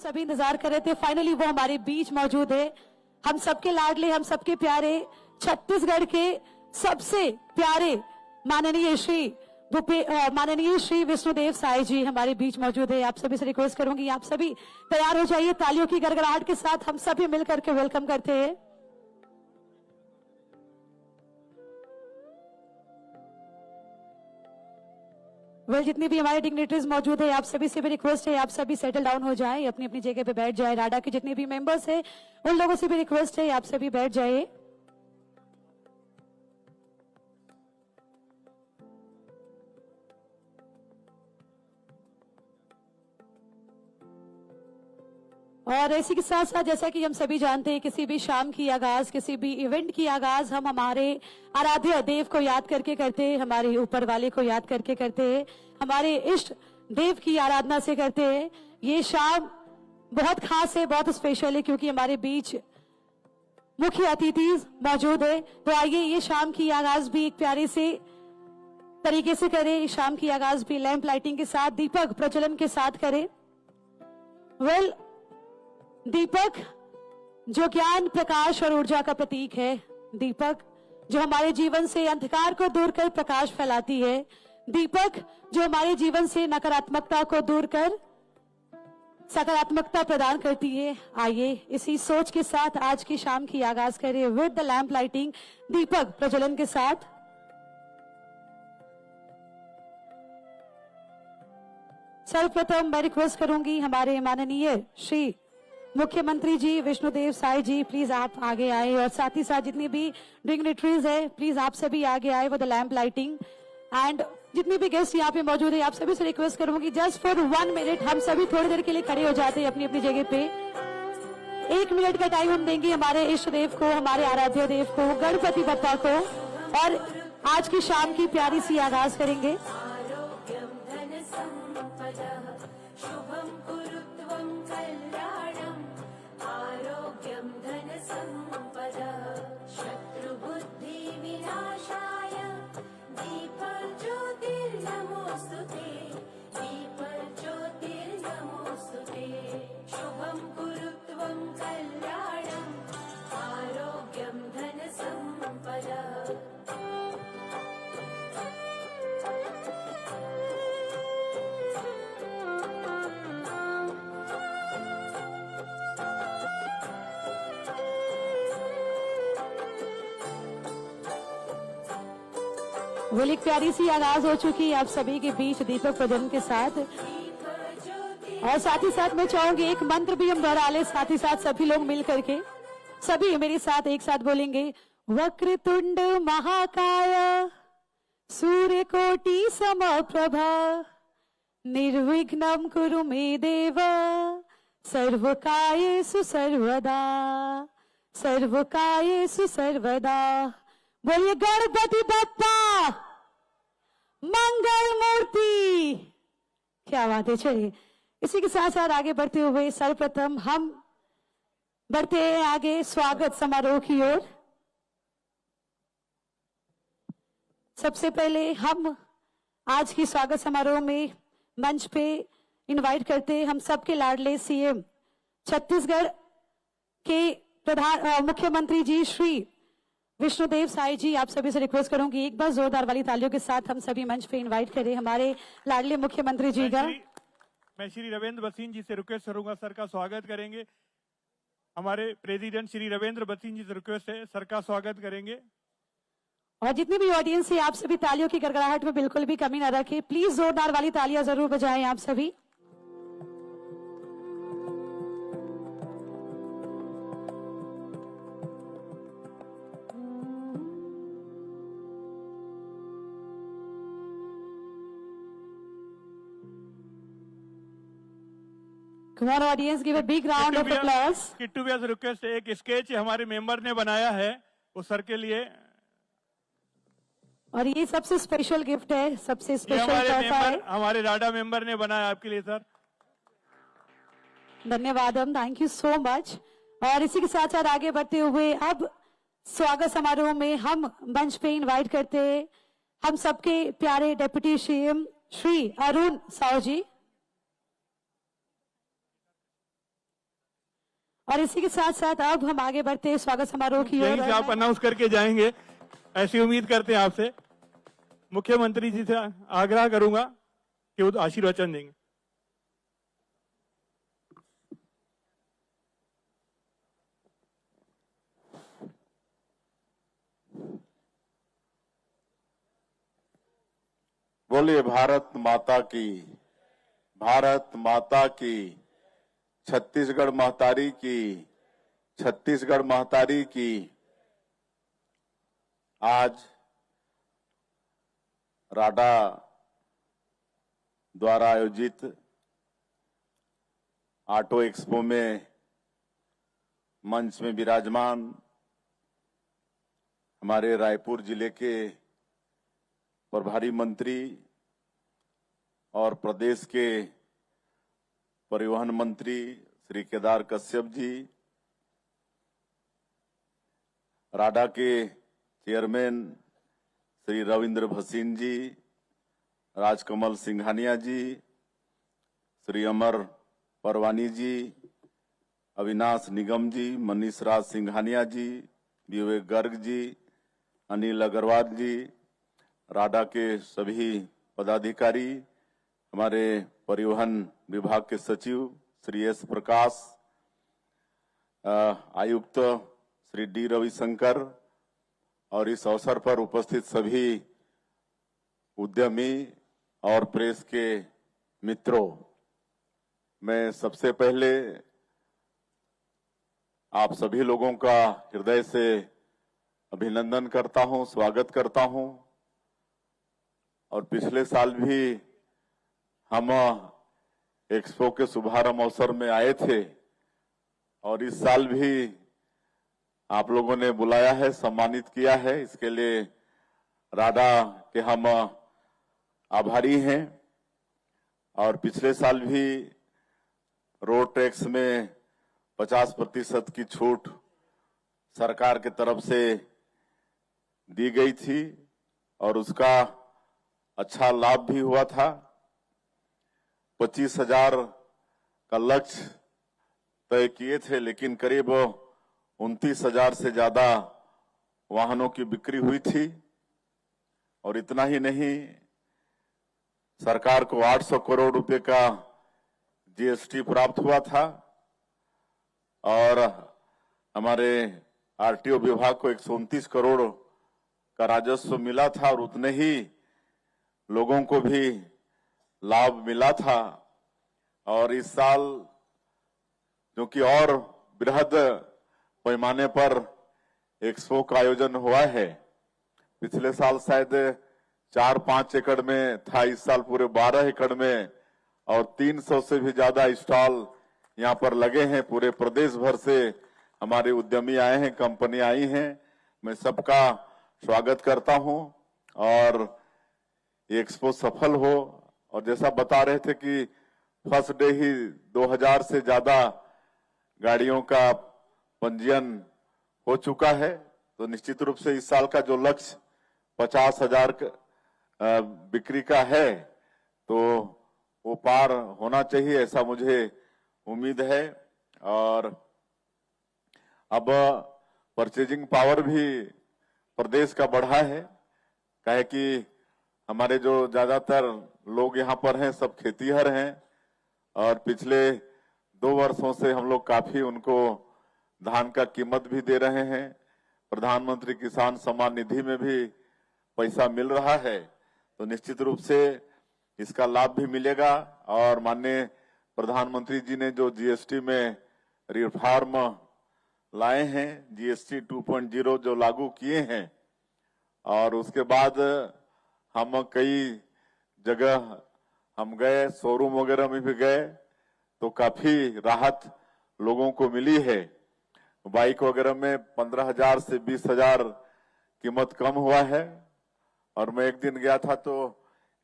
सभी इंतजार कर रहे थे, फाइनली वो हमारे बीच मौजूद है। हम सबके लाडले, हम सबके प्यारे, छत्तीसगढ़ के सबसे प्यारे माननीय श्री विष्णुदेव साई जी हमारे बीच मौजूद है। आप सभी से रिक्वेस्ट करूंगी, आप सभी तैयार हो जाइए। तालियों की गड़गड़ाहट के साथ हम सभी मिलकर के वेलकम करते हैं। जितनी भी हमारे डिग्नेटरीज मौजूद है, आप सभी से भी रिक्वेस्ट है, आप सभी सेटल डाउन हो जाएं, अपनी अपनी जगह पे बैठ जाएं। राडा के जितने भी मेंबर्स हैं, उन लोगों से भी रिक्वेस्ट है, आप सभी बैठ जाइए। और इसी के साथ साथ जैसा कि हम सभी जानते हैं, किसी भी शाम की आगाज, किसी भी इवेंट की आगाज हम हमारे आराध्य देव को याद करके करते हैं, हमारे ऊपर वाले को याद करके करते हैं, हमारे इष्ट देव की आराधना से करते हैं। ये शाम बहुत खास है, बहुत स्पेशल है, क्योंकि हमारे बीच मुख्य अतिथि मौजूद है। तो आइए ये शाम की आगाज भी एक प्यारे से तरीके से करें। शाम की आगाज भी लैंप लाइटिंग के साथ, दीपक प्रज्वलन के साथ करें। दीपक जो ज्ञान, प्रकाश और ऊर्जा का प्रतीक है, दीपक जो हमारे जीवन से अंधकार को दूर कर प्रकाश फैलाती है, दीपक जो हमारे जीवन से नकारात्मकता को दूर कर सकारात्मकता प्रदान करती है। आइए इसी सोच के साथ आज की शाम की आगाज करें विद द लैंप लाइटिंग, दीपक प्रज्वलन के साथ। सर्वप्रथम मैं रिक्वेस्ट करूंगी हमारे माननीय श्री मुख्यमंत्री जी विष्णुदेव साई जी, प्लीज आप आगे आए, और साथ ही साथ जितनी भी डिग्नेटरीज है, प्लीज आप सभी आगे आए with the lamp lighting. And जितनी भी गेस्ट यहाँ पे मौजूद है, आप सभी से रिक्वेस्ट करूंगी जस्ट फॉर 1 मिनट हम सभी थोड़ी देर के लिए खड़े हो जाते हैं अपनी अपनी जगह पे। 1 मिनट का टाइम हम देंगे हमारे इष्ट देव को, हमारे आराध्य देव को, गणपति बप्पा को, और आज की शाम की प्यारी सी आगाज करेंगे। एक प्यारी सी आगाज हो चुकी है आप सभी के बीच दीपक प्रज्वलन के साथ, और साथ ही साथ मैं चाहूंगी एक मंत्र भी हम दोहरा ले, साथ ही साथ सभी लोग मिल करके सभी मेरे साथ एक साथ बोलेंगे। वक्रतुंड महाकाय सूर्य कोटि समप्रभा निर्विघ्नं कुरु मे देव सर्वकायेषु सर्वदा, सर्वकायेषु सर्वदा। बोलिए गणपति बप्पा मंगल मूर्ति। क्या बात है। चलिए इसी के साथ साथ आगे बढ़ते हुए सर्वप्रथम हम बढ़ते हैं आगे स्वागत समारोह की ओर। सबसे पहले हम आज की स्वागत समारोह में मंच पे इनवाइट करते हैं हम सबके लाडले सीएम छत्तीसगढ़ के प्रधान मुख्यमंत्री जी श्री विष्णुदेव साई जी। आप सभी से रिक्वेस्ट करूंगी एक बार जोरदार वाली तालियों के साथ हम सभी मंच पे इनवाइट करें हमारे लाडले मुख्यमंत्री जी का। मैं श्री रविंद्र बसीन जी से रिक्वेस्ट करूंगा, सर का स्वागत करेंगे। हमारे प्रेसिडेंट श्री रविंद्र बसीन जी से रिक्वेस्ट है, सर का स्वागत करेंगे। और जितनी भी ऑडियंस है, आप सभी तालियों की गड़गड़ाहट में बिल्कुल भी कमी न रखें, प्लीज जोरदार वाली तालियां जरूर बजाएं आप सभी। Come on audience, give a big round of applause. Kittu भैया से रिक्वेस्ट है, एक स्केच हमारे मेंबर ने बनाया है वो सर के लिए, और ये सबसे स्पेशल गिफ्ट है, सबसे स्पेशल तोहफा है, हमारे राडा मेंबर ने बनाया आपके लिए सर। धन्यवाद हम, थैंक यू सो मच। और इसी के साथ साथ आगे बढ़ते हुए अब स्वागत समारोह में हम मंच पे इनवाइट करते हैं हम सबके प्यारे डिप्टी सीएम श्री अरुण साहू जी। और इसी के साथ साथ अब हम आगे बढ़ते हैं स्वागत समारोह की यहीं ओर। से आप अनाउंस करके जाएंगे, ऐसी उम्मीद करते हैं आपसे। मुख्यमंत्री जी से आग्रह करूंगा कि वो आशीर्वचन देंगे। बोलिए भारत माता की, भारत माता की, छत्तीसगढ़ महतारी की, छत्तीसगढ़ महतारी की। आज राडा द्वारा आयोजित ऑटो एक्सपो में मंच में विराजमान हमारे रायपुर जिले के प्रभारी मंत्री और प्रदेश के परिवहन मंत्री श्री केदार कश्यप जी, राडा के चेयरमैन श्री रविंद्र भसीन जी, राजकमल सिंघानिया जी, श्री अमर परवानी जी, अविनाश निगम जी, मनीष राज सिंघानिया जी, विवेक गर्ग जी, अनिल अग्रवाल जी, राडा के सभी पदाधिकारी, हमारे परिवहन विभाग के सचिव श्री एस प्रकाश, आयुक्त श्री डी रविशंकर और इस अवसर पर उपस्थित सभी उद्यमी और प्रेस के मित्रों, मैं सबसे पहले आप सभी लोगों का हृदय से अभिनंदन करता हूं, स्वागत करता हूं। और पिछले साल भी हम एक्सपो के शुभारंभ अवसर में आए थे और इस साल भी आप लोगों ने बुलाया है, सम्मानित किया है, इसके लिए राडा के हम आभारी हैं। और पिछले साल भी रोड टैक्स में 50% की छूट सरकार की तरफ से दी गई थी और उसका अच्छा लाभ भी हुआ था। 25,000 का लक्ष्य तय किए थे, लेकिन करीब 29,000 से ज्यादा वाहनों की बिक्री हुई थी। और इतना ही नहीं, सरकार को 800 करोड़ रुपए का जीएसटी प्राप्त हुआ था और हमारे आरटीओ विभाग को 129 करोड़ का राजस्व मिला था और उतने ही लोगों को भी लाभ मिला था। और इस साल जो कि और बृहद पैमाने पर एक्सपो का आयोजन हुआ है, पिछले साल शायद 4-5 एकड़ में था, इस साल पूरे 12 एकड़ में और 300 से भी ज्यादा स्टॉल यहाँ पर लगे हैं। पूरे प्रदेश भर से हमारे उद्यमी आए हैं, कंपनी आई हैं। मैं सबका स्वागत करता हूं और ये एक्सपो सफल हो। और जैसा बता रहे थे कि फर्स्ट डे ही 2000 से ज्यादा गाड़ियों का पंजीयन हो चुका है, तो निश्चित रूप से इस साल का जो लक्ष्य 50,000 बिक्री का है तो वो पार होना चाहिए, ऐसा मुझे उम्मीद है। और अब परचेजिंग पावर भी प्रदेश का बढ़ा है, कहे कि हमारे जो ज्यादातर लोग यहाँ पर हैं सब खेतीहर हैं और पिछले 2 वर्षों से हम लोग काफी उनको धान का कीमत भी दे रहे हैं। प्रधानमंत्री किसान सम्मान निधि में भी पैसा मिल रहा है, तो निश्चित रूप से इसका लाभ भी मिलेगा। और माननीय प्रधानमंत्री जी ने जो जीएसटी में रिफॉर्म लाए हैं, जीएसटी 2.0 जो लागू किए हैं, और उसके बाद हम कई जगह हम गए, शोरूम वगैरह में भी गए, तो काफी राहत लोगों को मिली है। बाइक वगैरह में 15,000 से 20,000 कीमत कम हुआ है। और मैं एक दिन गया था तो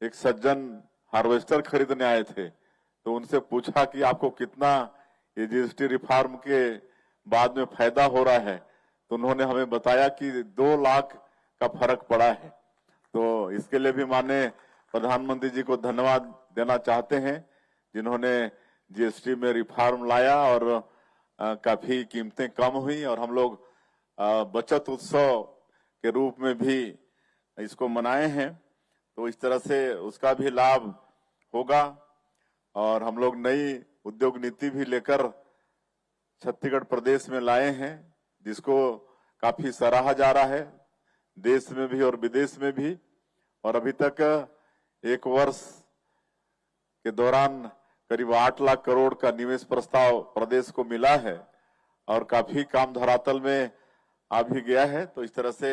एक सज्जन हार्वेस्टर खरीदने आए थे, तो उनसे पूछा कि आपको कितना ये जीएसटी रिफॉर्म के बाद में फायदा हो रहा है, तो उन्होंने हमें बताया कि 2 लाख का फर्क पड़ा है। तो इसके लिए भी माननीय प्रधानमंत्री जी को धन्यवाद देना चाहते हैं, जिन्होंने जीएसटी में रिफॉर्म लाया और काफी कीमतें कम हुई और हम लोग बचत उत्सव के रूप में भी इसको मनाए हैं। तो इस तरह से उसका भी लाभ होगा और हम लोग नई उद्योग नीति भी लेकर छत्तीसगढ़ प्रदेश में लाए हैं, जिसको काफी सराहा जा रहा है देश में भी और विदेश में भी। और अभी तक एक वर्ष के दौरान करीब 8 लाख करोड़ का निवेश प्रस्ताव प्रदेश को मिला है और काफी काम धरातल में आ भी गया है। तो इस तरह से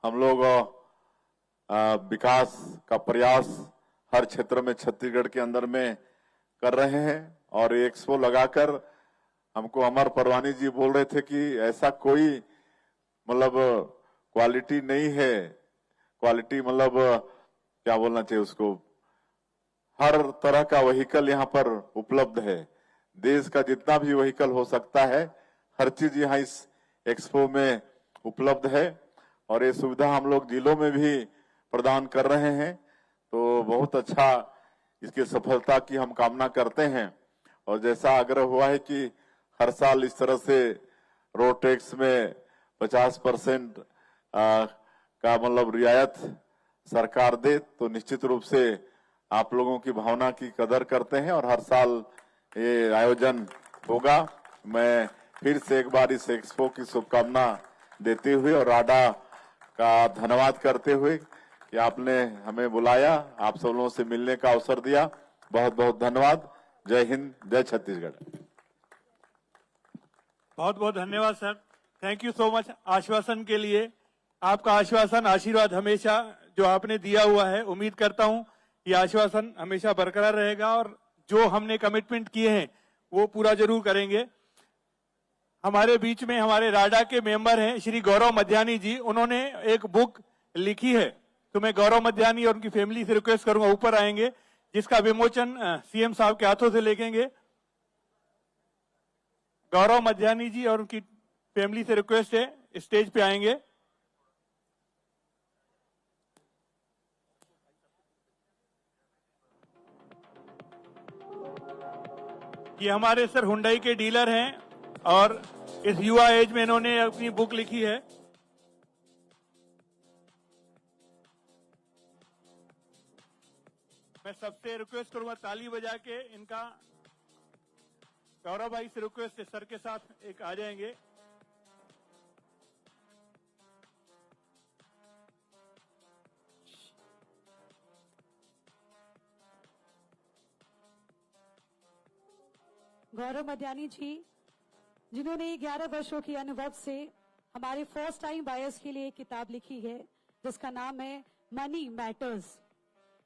हम लोग विकास का प्रयास हर क्षेत्र में छत्तीसगढ़ के अंदर में कर रहे हैं। और एक्सपो लगाकर हमको अमर परवानी जी बोल रहे थे कि ऐसा कोई मतलब क्वालिटी नहीं है, क्वालिटी मतलब क्या बोलना चाहिए उसको, हर तरह का व्हीकल यहाँ पर उपलब्ध है। देश का जितना भी व्हीकल हो सकता है हर चीज यहाँ इस एक्सपो में उपलब्ध है और ये सुविधा हम लोग जिलों में भी प्रदान कर रहे हैं। तो बहुत अच्छा इसकी सफलता की हम कामना करते हैं। और जैसा आग्रह हुआ है कि हर साल इस तरह से रोड टैक्स में 50% का मतलब रियायत सरकार दे, तो निश्चित रूप से आप लोगों की भावना की कदर करते हैं और हर साल ये आयोजन होगा। मैं फिर से एक बार इस एक्सपो की शुभकामना देते हुए और राडा का धन्यवाद करते हुए कि आपने हमें बुलाया, आप सब लोगों से मिलने का अवसर दिया, बहुत बहुत धन्यवाद। जय हिंद, जय छत्तीसगढ़। बहुत बहुत धन्यवाद sir, thank you so much आश्वासन के लिए। आपका आश्वासन आशीर्वाद हमेशा जो आपने दिया हुआ है, उम्मीद करता हूं ये आश्वासन हमेशा बरकरार रहेगा और जो हमने कमिटमेंट किए हैं वो पूरा जरूर करेंगे। हमारे बीच में हमारे राडा के मेंबर हैं श्री गौरव मध्यानी जी, उन्होंने एक बुक लिखी है। तो मैं गौरव मध्यानी और उनकी फैमिली से रिक्वेस्ट करूंगा ऊपर आएंगे, जिसका विमोचन सीएम साहब के हाथों से लेंगे। गौरव मध्यानी जी और उनकी फैमिली से रिक्वेस्ट है स्टेज पे आएंगे। ये हमारे सर हुंडई के डीलर हैं और इस युवा एज में इन्होंने अपनी बुक लिखी है। मैं सबसे रिक्वेस्ट करूंगा ताली बजा के इनका, गौरव भाई से रिक्वेस्ट है सर के साथ एक आ जाएंगे। गौरव मध्यानी जी, जिन्होंने 11 वर्षों के अनुभव से हमारे फर्स्ट टाइम बायर्स के लिए एक किताब लिखी है जिसका नाम है मनी मैटर्स,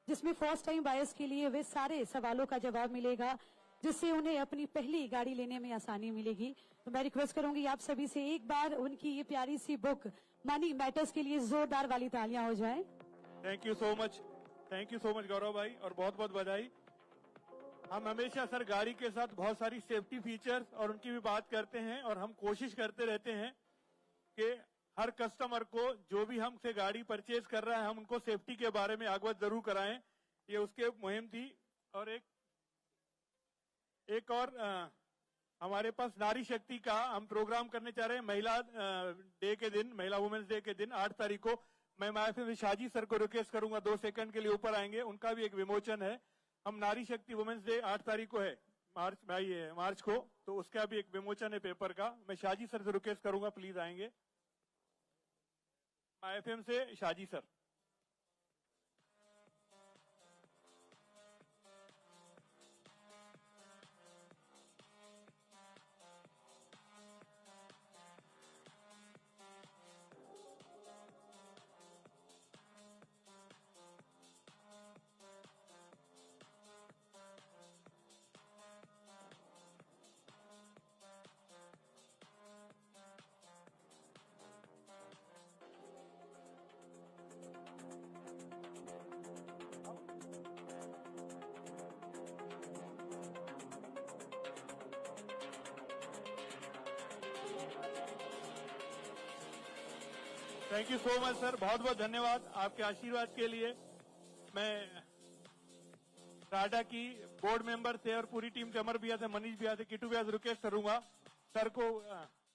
जिसमें फर्स्ट टाइम बायर्स के लिए वे सारे सवालों का जवाब मिलेगा जिससे उन्हें अपनी पहली गाड़ी लेने में आसानी मिलेगी। तो मैं रिक्वेस्ट करूंगी आप सभी से एक बार उनकी ये प्यारी सी बुक मनी मैटर्स के लिए जोरदार वाली तालियां हो जाएं। थैंक यू सो मच गौरव भाई और बहुत बहुत बधाई। हम हमेशा सर गाड़ी के साथ बहुत सारी सेफ्टी फीचर्स और उनकी भी बात करते हैं और हम कोशिश करते रहते हैं कि हर कस्टमर को जो भी हमसे गाड़ी परचेज कर रहा है हम उनको सेफ्टी के बारे में अवगत जरूर कराएं। ये उसके मुहिम थी। और एक और हमारे पास नारी शक्ति का हम प्रोग्राम करने चाह रहे हैं महिला डे के दिन, महिला वुमेन्स डे के दिन 8 तारीख को। मैं माफी शाजी सर को रिक्वेस्ट करूंगा 2 सेकंड के लिए ऊपर आएंगे, उनका भी एक विमोचन है। हम नारी शक्ति वुमेन्स डे 8 तारीख को है, मार्च को, तो उसका भी एक विमोचन है पेपर का। मैं शाजी सर से रिक्वेस्ट करूंगा प्लीज आएंगे, IFM से Shaji sir. Thank you so much sir, बहुत बहुत धन्यवाद आपके आशीर्वाद के लिए। मैं टाटा की बोर्ड मेंबर थे और पूरी टीम से, अमर भैया थे, मनीष भैया थे, किटू भैया से रिक्वेस्ट करूंगा सर को